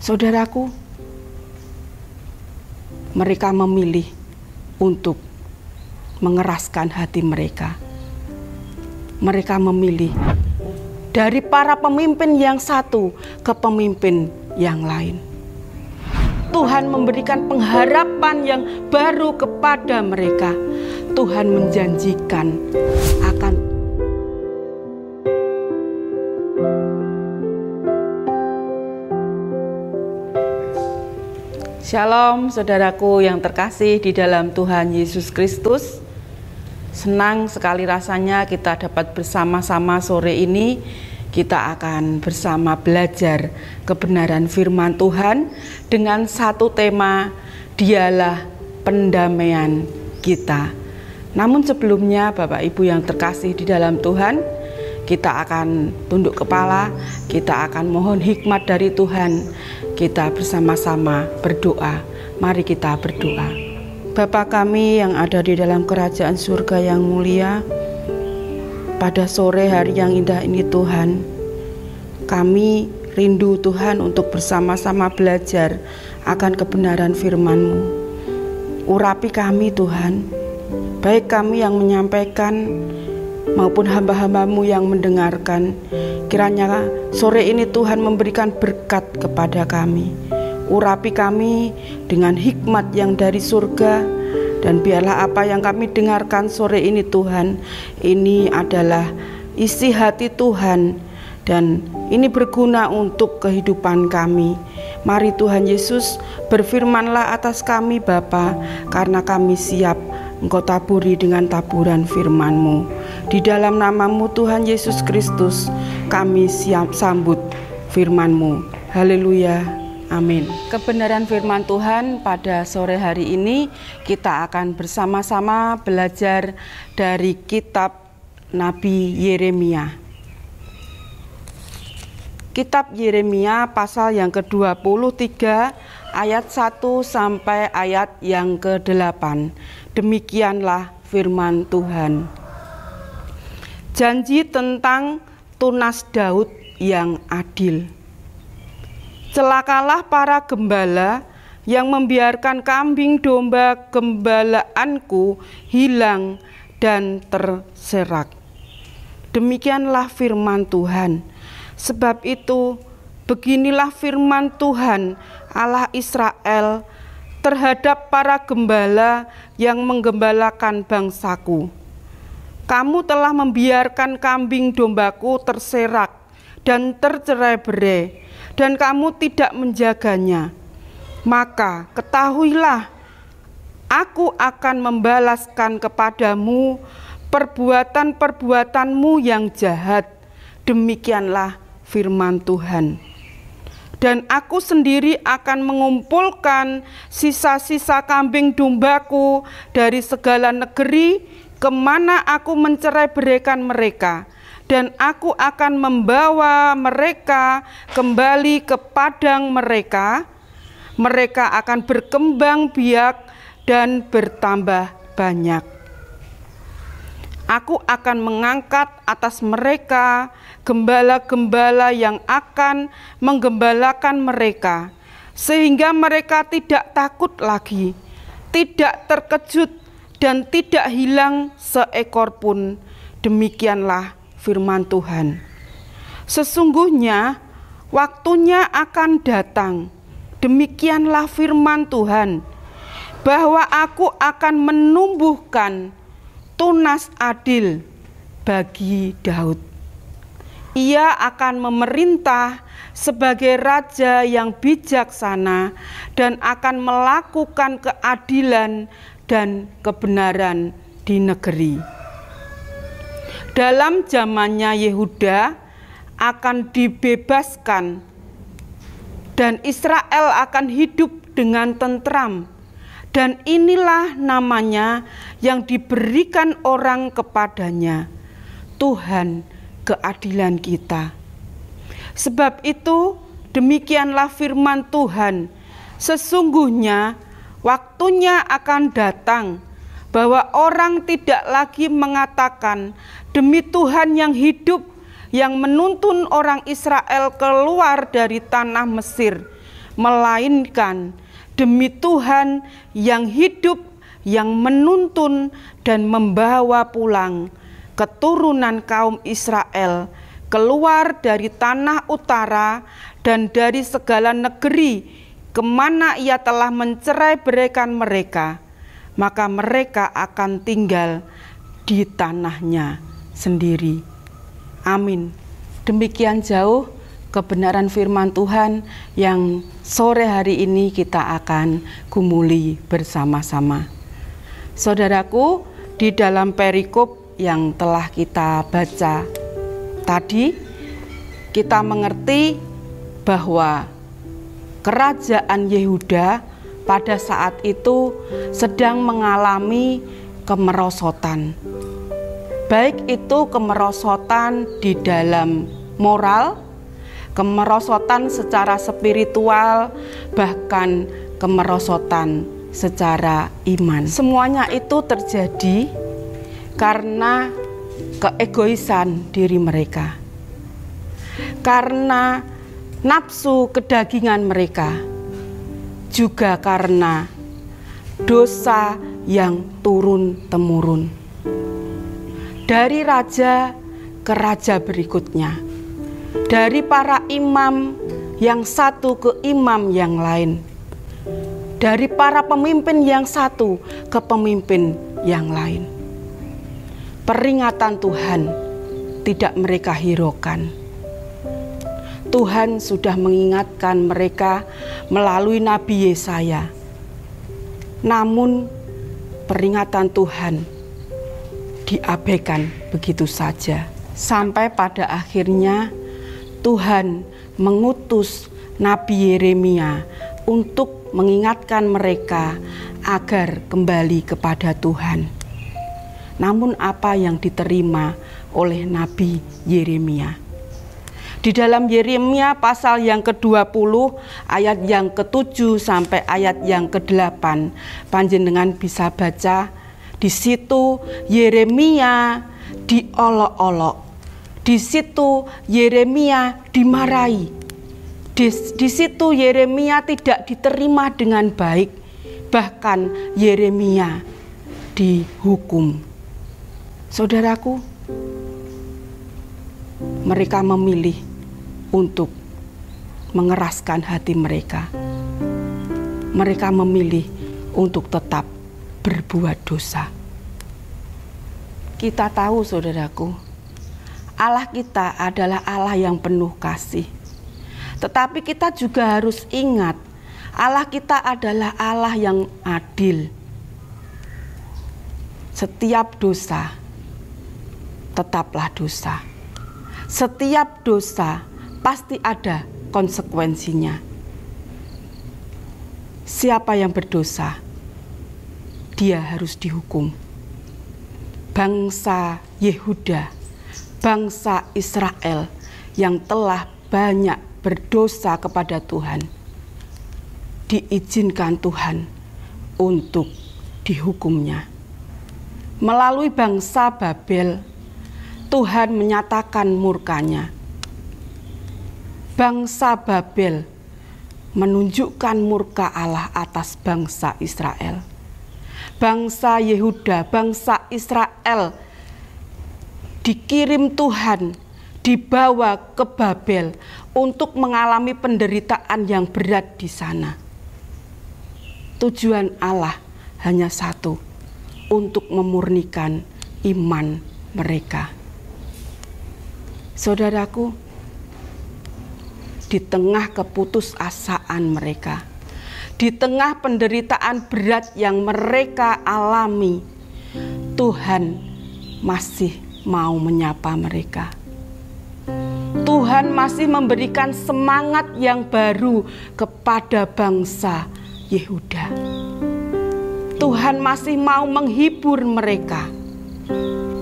Saudaraku, mereka memilih untuk mengeraskan hati mereka. Mereka memilih dari para pemimpin yang satu ke pemimpin yang lain. Tuhan memberikan pengharapan yang baru kepada mereka. Tuhan menjanjikan akan Shalom saudaraku yang terkasih di dalam Tuhan Yesus Kristus. Senang sekali rasanya kita dapat bersama-sama sore ini. Kita akan bersama belajar kebenaran firman Tuhan dengan satu tema, Dialah pendamaian kita. Namun sebelumnya Bapak Ibu yang terkasih di dalam Tuhan, kita akan tunduk kepala, kita akan mohon hikmat dari Tuhan. Kita bersama-sama berdoa. Mari kita berdoa. Bapa kami yang ada di dalam kerajaan surga yang mulia, pada sore hari yang indah ini Tuhan, kami rindu Tuhan untuk bersama-sama belajar akan kebenaran firman-Mu. Urapi kami Tuhan, baik kami yang menyampaikan maupun hamba-hamba-Mu yang mendengarkan. Kiranya sore ini Tuhan memberikan berkat kepada kami. Urapi kami dengan hikmat yang dari surga, dan biarlah apa yang kami dengarkan sore ini Tuhan, ini adalah isi hati Tuhan, dan ini berguna untuk kehidupan kami. Mari Tuhan Yesus berfirmanlah atas kami Bapa, karena kami siap Engkau taburi dengan taburan firman-Mu. Di dalam nama-Mu Tuhan Yesus Kristus, kami siap sambut firman-Mu. Haleluya, amin. Kebenaran firman Tuhan pada sore hari ini kita akan bersama-sama belajar dari kitab Nabi Yeremia. Kitab Yeremia pasal yang ke-23 ayat 1 sampai ayat yang ke-8. Demikianlah firman Tuhan. Janji tentang tunas Daud yang adil. Celakalah para gembala yang membiarkan kambing domba gembalaanku hilang dan terserak. Demikianlah firman Tuhan. Sebab itu, beginilah firman Tuhan Allah Israel terhadap para gembala yang menggembalakan bangsaku. Kamu telah membiarkan kambing dombaku terserak dan tercerai-berai, dan kamu tidak menjaganya. Maka ketahuilah, aku akan membalaskan kepadamu perbuatan-perbuatanmu yang jahat. Demikianlah firman Tuhan. Dan aku sendiri akan mengumpulkan sisa-sisa kambing dombaku dari segala negeri kemana aku mencerai-beraikan mereka, dan aku akan membawa mereka kembali ke padang mereka. Mereka akan berkembang biak dan bertambah banyak. Aku akan mengangkat atas mereka gembala-gembala yang akan menggembalakan mereka, sehingga mereka tidak takut lagi, tidak terkejut, dan tidak hilang seekor pun. Demikianlah firman Tuhan. Sesungguhnya waktunya akan datang, demikianlah firman Tuhan, bahwa aku akan menumbuhkan tunas adil bagi Daud. Ia akan memerintah sebagai raja yang bijaksana dan akan melakukan keadilan dan kebenaran di negeri. Dalam zamannya Yehuda akan dibebaskan dan Israel akan hidup dengan tentram. Dan inilah namanya yang diberikan orang kepadanya, Tuhan keadilan kita. Sebab itu demikianlah firman Tuhan, sesungguhnya waktunya akan datang bahwa orang tidak lagi mengatakan, demi Tuhan yang hidup yang menuntun orang Israel keluar dari tanah Mesir, melainkan demi Tuhan yang hidup, yang menuntun dan membawa pulang keturunan kaum Israel keluar dari tanah utara dan dari segala negeri kemana ia telah mencerai-beraikan mereka, maka mereka akan tinggal di tanahnya sendiri. Amin. Demikian jauh kebenaran firman Tuhan yang sore hari ini kita akan gumuli bersama-sama. Saudaraku, di dalam perikop yang telah kita baca tadi, kita mengerti bahwa kerajaan Yehuda pada saat itu sedang mengalami kemerosotan. Baik itu kemerosotan di dalam moral, kemerosotan secara spiritual, bahkan kemerosotan secara iman. Semuanya itu terjadi karena keegoisan diri mereka, karena nafsu kedagingan mereka, juga karena dosa yang turun-temurun dari raja ke raja berikutnya, dari para imam yang satu ke imam yang lain, dari para pemimpin yang satu ke pemimpin yang lain. Peringatan Tuhan tidak mereka hiraukan. Tuhan sudah mengingatkan mereka melalui Nabi Yesaya. Namun peringatan Tuhan diabaikan begitu saja. Sampai pada akhirnya Tuhan mengutus Nabi Yeremia untuk mengingatkan mereka agar kembali kepada Tuhan. Namun apa yang diterima oleh Nabi Yeremia? Di dalam Yeremia pasal yang ke-20 ayat yang ke-7 sampai ayat yang ke-8, panjenengan bisa baca. Di situ Yeremia diolok-olok, di situ Yeremia dimarahi, di situ Yeremia tidak diterima dengan baik, bahkan Yeremia dihukum. Saudaraku, mereka memilih untuk mengeraskan hati mereka. Mereka memilih untuk tetap berbuat dosa. Kita tahu, saudaraku, Allah kita adalah Allah yang penuh kasih. Tetapi kita juga harus ingat, Allah kita adalah Allah yang adil. Setiap dosa tetaplah dosa. Setiap dosa pasti ada konsekuensinya. Siapa yang berdosa, dia harus dihukum. Bangsa Yehuda, bangsa Israel yang telah banyak berdosa kepada Tuhan, diizinkan Tuhan untuk dihukumnya. Melalui bangsa Babel, Tuhan menyatakan murkanya. Bangsa Babel menunjukkan murka Allah atas bangsa Israel. Bangsa Yehuda, bangsa Israel dikirim Tuhan, dibawa ke Babel untuk mengalami penderitaan yang berat di sana. Tujuan Allah hanya satu, untuk memurnikan iman mereka. Saudaraku, di tengah keputusasaan mereka, di tengah penderitaan berat yang mereka alami, Tuhan masih mau menyapa mereka. Tuhan masih memberikan semangat yang baru kepada bangsa Yehuda. Tuhan masih mau menghibur mereka.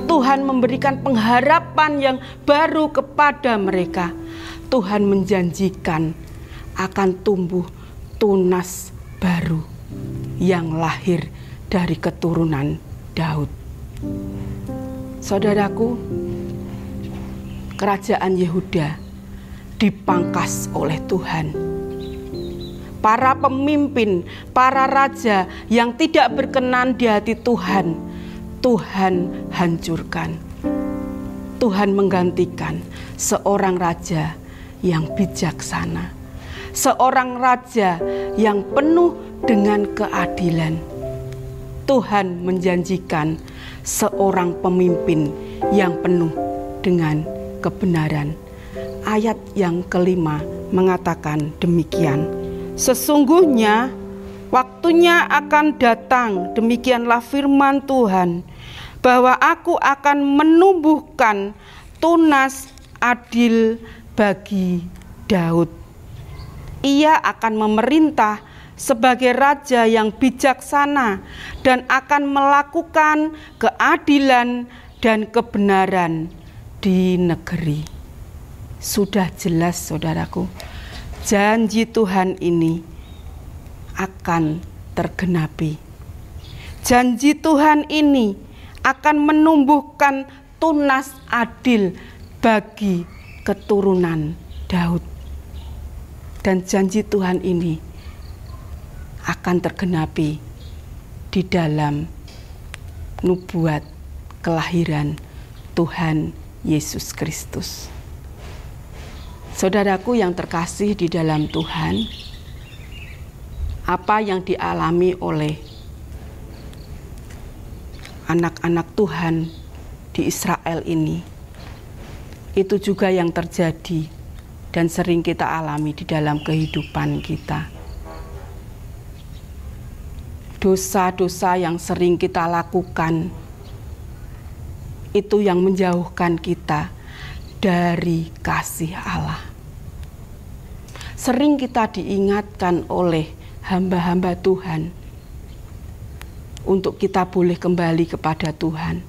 Tuhan memberikan pengharapan yang baru kepada mereka. Tuhan menjanjikan akan tumbuh tunas baru yang lahir dari keturunan Daud. Saudaraku, kerajaan Yehuda dipangkas oleh Tuhan. para pemimpin, para raja yang tidak berkenan di hati Tuhan, Tuhan hancurkan. Tuhan menggantikan seorang raja yang bijaksana, seorang raja yang penuh dengan keadilan. Tuhan menjanjikan seorang pemimpin yang penuh dengan kebenaran. Ayat yang kelima mengatakan demikian. Sesungguhnya waktunya akan datang, demikianlah firman Tuhan, bahwa aku akan menumbuhkan tunas adil bagi Daud. Ia akan memerintah sebagai raja yang bijaksana dan akan melakukan keadilan dan kebenaran di negeri. Sudah jelas, saudaraku, janji Tuhan ini akan tergenapi. Janji Tuhan ini akan menumbuhkan tunas adil bagi keturunan Daud. Dan janji Tuhan ini akan tergenapi di dalam nubuat kelahiran Tuhan Yesus Kristus. Saudaraku yang terkasih di dalam Tuhan, apa yang dialami oleh anak-anak Tuhan di Israel ini, itu juga yang terjadi dan sering kita alami di dalam kehidupan kita. Dosa-dosa yang sering kita lakukan, itu yang menjauhkan kita dari kasih Allah. Sering kita diingatkan oleh hamba-hamba Tuhan untuk kita boleh kembali kepada Tuhan.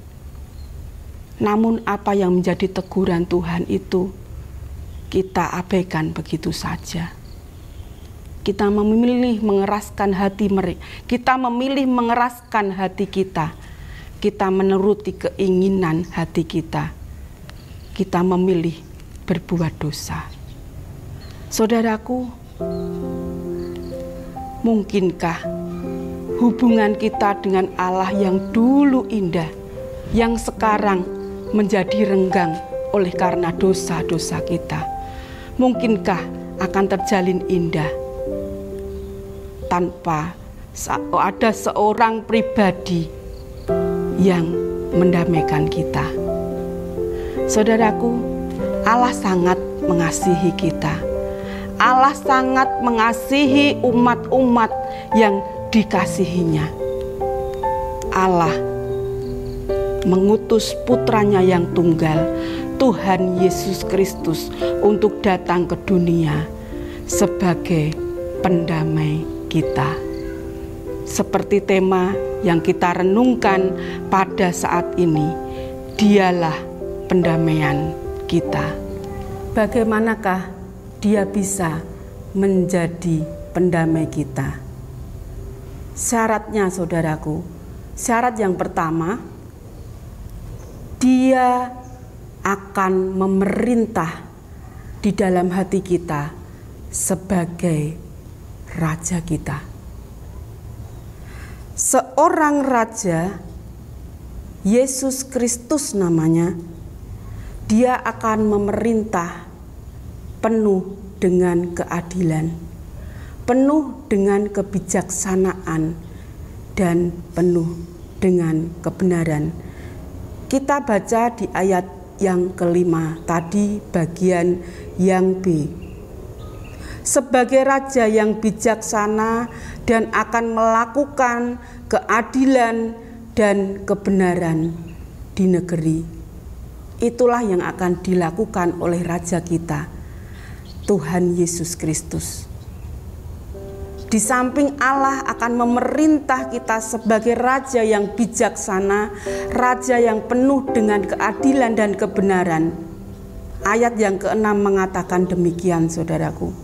Namun apa yang menjadi teguran Tuhan itu kita abaikan begitu saja. Kita memilih mengeraskan hati mereka. Kita memilih mengeraskan hati kita. Kita menuruti keinginan hati kita. Kita memilih berbuat dosa. Saudaraku, mungkinkah hubungan kita dengan Allah yang dulu indah, yang sekarang menjadi renggang oleh karena dosa-dosa kita? Mungkinkah akan terjalin indah tanpa ada seorang pribadi yang mendamaikan kita? Saudaraku, Allah sangat mengasihi kita. Allah sangat mengasihi umat-umat yang dikasihinya. Allah mengutus putranya yang tunggal, Tuhan Yesus Kristus, untuk datang ke dunia sebagai pendamai kita. Seperti tema yang kita renungkan pada saat ini, Dialah pendamaian kita. Bagaimanakah Dia bisa menjadi pendamai kita? Syaratnya, saudaraku, syarat yang pertama, Dia akan memerintah di dalam hati kita sebagai raja kita. Seorang raja, Yesus Kristus namanya, Dia akan memerintah penuh dengan keadilan, penuh dengan kebijaksanaan, dan penuh dengan kebenaran. Kita baca di ayat yang kelima tadi, bagian yang B. Sebagai raja yang bijaksana dan akan melakukan keadilan dan kebenaran di negeri. Itulah yang akan dilakukan oleh raja kita, Tuhan Yesus Kristus. Di samping Allah akan memerintah kita sebagai raja yang bijaksana, raja yang penuh dengan keadilan dan kebenaran. Ayat yang ke-6 mengatakan demikian, saudaraku.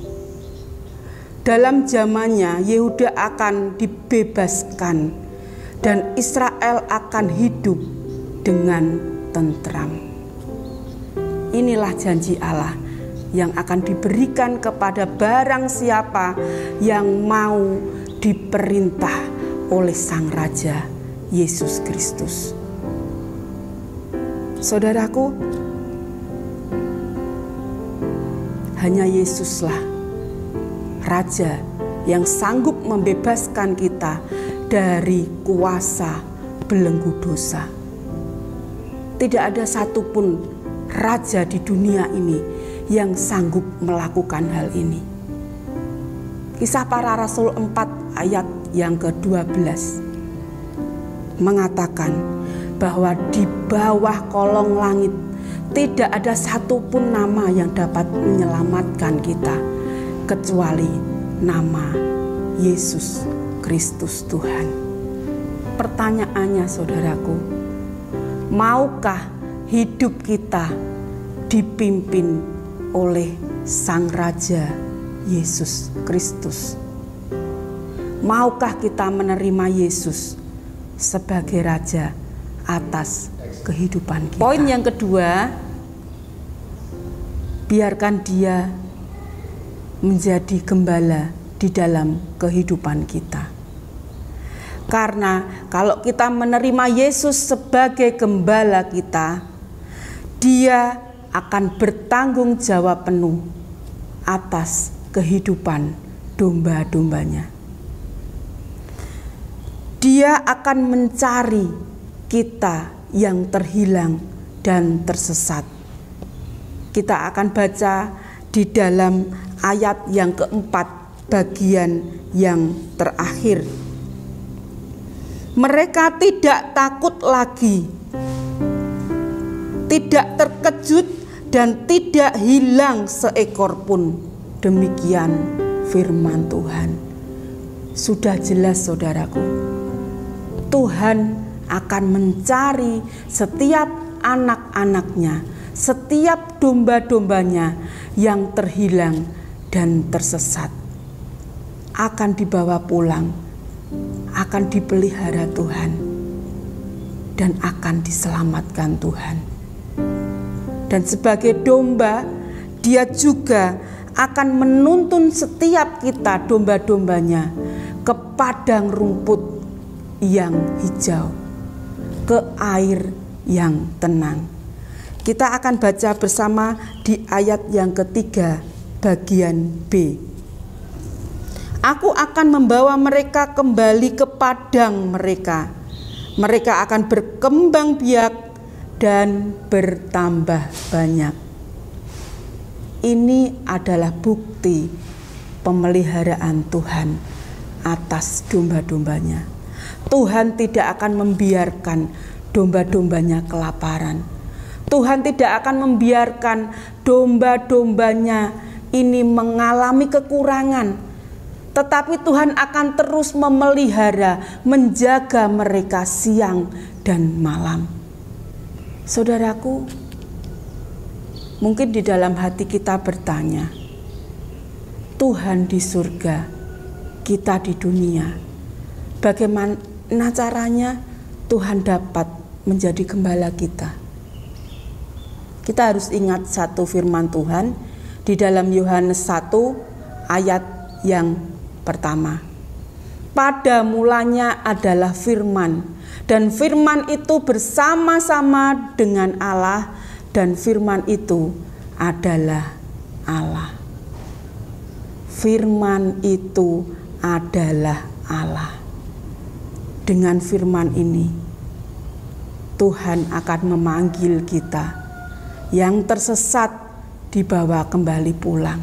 Dalam zamannya Yehuda akan dibebaskan dan Israel akan hidup dengan tentram. Inilah janji Allah yang akan diberikan kepada barang siapa yang mau diperintah oleh Sang Raja Yesus Kristus. Saudaraku, hanya Yesuslah Raja yang sanggup membebaskan kita dari kuasa belenggu dosa. Tidak ada satupun raja di dunia ini yang sanggup melakukan hal ini. Kisah Para Rasul 4 ayat yang ke-12 mengatakan bahwa di bawah kolong langit tidak ada satupun nama yang dapat menyelamatkan kita kecuali nama Yesus Kristus Tuhan. Pertanyaannya saudaraku, maukah hidup kita dipimpin oleh Sang Raja Yesus Kristus? Maukah kita menerima Yesus sebagai Raja atas kehidupan kita? Poin yang kedua, biarkan Dia menjadi gembala di dalam kehidupan kita. Karena kalau kita menerima Yesus sebagai gembala kita, Dia akan bertanggung jawab penuh atas kehidupan domba-dombanya. Dia akan mencari kita yang terhilang dan tersesat. Kita akan baca di dalam ayat yang keempat, bagian yang terakhir. Mereka tidak takut lagi, tidak terkejut dan tidak hilang seekor pun. Demikian firman Tuhan. Sudah jelas saudaraku, Tuhan akan mencari setiap anak-anaknya, setiap domba-dombanya yang terhilang dan tersesat. Akan dibawa pulang, akan dipelihara Tuhan, dan akan diselamatkan Tuhan. Dan sebagai domba, Dia juga akan menuntun setiap kita domba-dombanya ke padang rumput yang hijau, ke air yang tenang. Kita akan baca bersama di ayat yang ketiga, bagian B. Aku akan membawa mereka kembali ke padang mereka. Mereka akan berkembang biak dan bertambah banyak. Ini adalah bukti pemeliharaan Tuhan atas domba-dombanya. Tuhan tidak akan membiarkan domba-dombanya kelaparan. Tuhan tidak akan membiarkan domba-dombanya ini mengalami kekurangan. Tetapi Tuhan akan terus memelihara, menjaga mereka siang dan malam. Saudaraku, mungkin di dalam hati kita bertanya, Tuhan di surga, kita di dunia, bagaimana caranya Tuhan dapat menjadi gembala kita? Kita harus ingat satu firman Tuhan di dalam Yohanes 1 ayat yang pertama. Pada mulanya adalah firman, dan firman itu bersama-sama dengan Allah, dan firman itu adalah Allah. Firman itu adalah Allah. Dengan firman ini, Tuhan akan memanggil kita yang tersesat dibawa kembali pulang.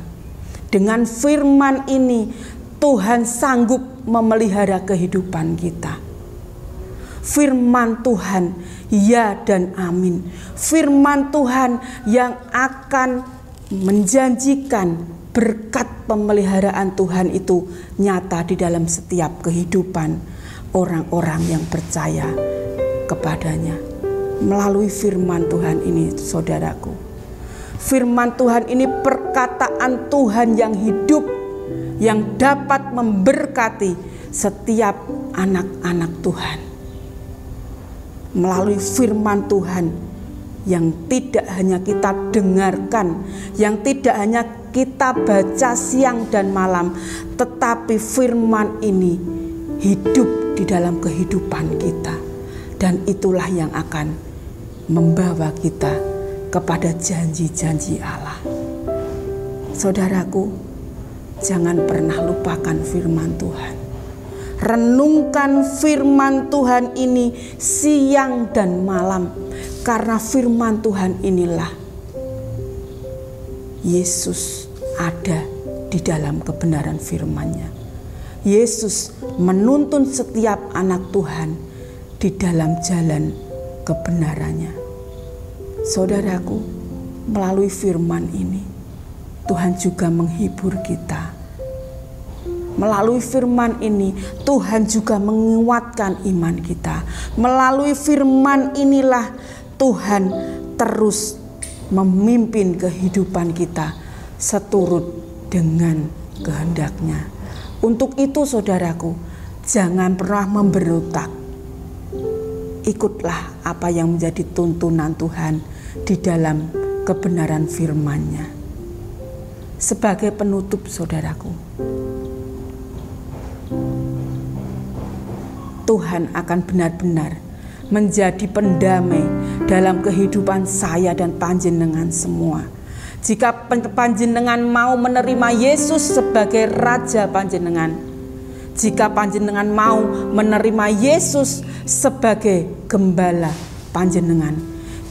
Dengan firman ini, Tuhan sanggup memelihara kehidupan kita. Firman Tuhan, ya dan amin. Firman Tuhan yang akan menjanjikan berkat pemeliharaan Tuhan itu nyata di dalam setiap kehidupan orang-orang yang percaya kepadanya. Melalui firman Tuhan ini, saudaraku. Firman Tuhan ini perkataan Tuhan yang hidup, yang dapat memberkati setiap anak-anak Tuhan. Melalui firman Tuhan yang tidak hanya kita dengarkan, yang tidak hanya kita baca siang dan malam, tetapi firman ini hidup di dalam kehidupan kita. Dan itulah yang akan membawa kita kepada janji-janji Allah. Saudaraku, jangan pernah lupakan firman Tuhan. Renungkan firman Tuhan ini siang dan malam, karena firman Tuhan inilah Yesus ada di dalam kebenaran firman-Nya. Yesus menuntun setiap anak Tuhan di dalam jalan kebenarannya. Saudaraku, melalui firman ini Tuhan juga menghibur kita. Melalui firman ini Tuhan juga menguatkan iman kita. Melalui firman inilah Tuhan terus memimpin kehidupan kita seturut dengan kehendak-Nya. Untuk itu saudaraku, jangan pernah memberontak. Ikutlah apa yang menjadi tuntunan Tuhan di dalam kebenaran firman-Nya. Sebagai penutup saudaraku, Tuhan akan benar-benar menjadi pendamai dalam kehidupan saya dan panjenengan semua. Jika panjenengan mau menerima Yesus sebagai Raja panjenengan, jika panjenengan mau menerima Yesus sebagai Gembala panjenengan,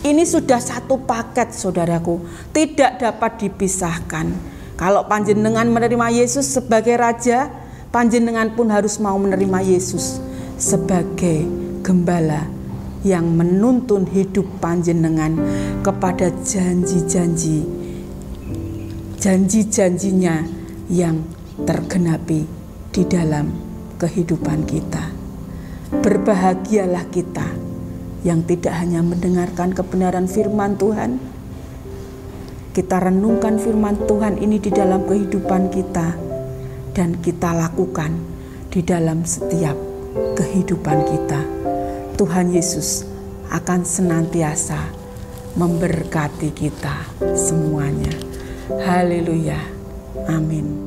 ini sudah satu paket saudaraku, tidak dapat dipisahkan. Kalau panjenengan menerima Yesus sebagai Raja, panjenengan pun harus mau menerima Yesus sebagai Gembala yang menuntun hidup panjenengan kepada janji-janjinya yang tergenapi di dalam kehidupan kita. Berbahagialah kita yang tidak hanya mendengarkan kebenaran firman Tuhan, kita renungkan firman Tuhan ini di dalam kehidupan kita, dan kita lakukan di dalam setiap kehidupan kita. Tuhan Yesus akan senantiasa memberkati kita semuanya. Haleluya. Amin.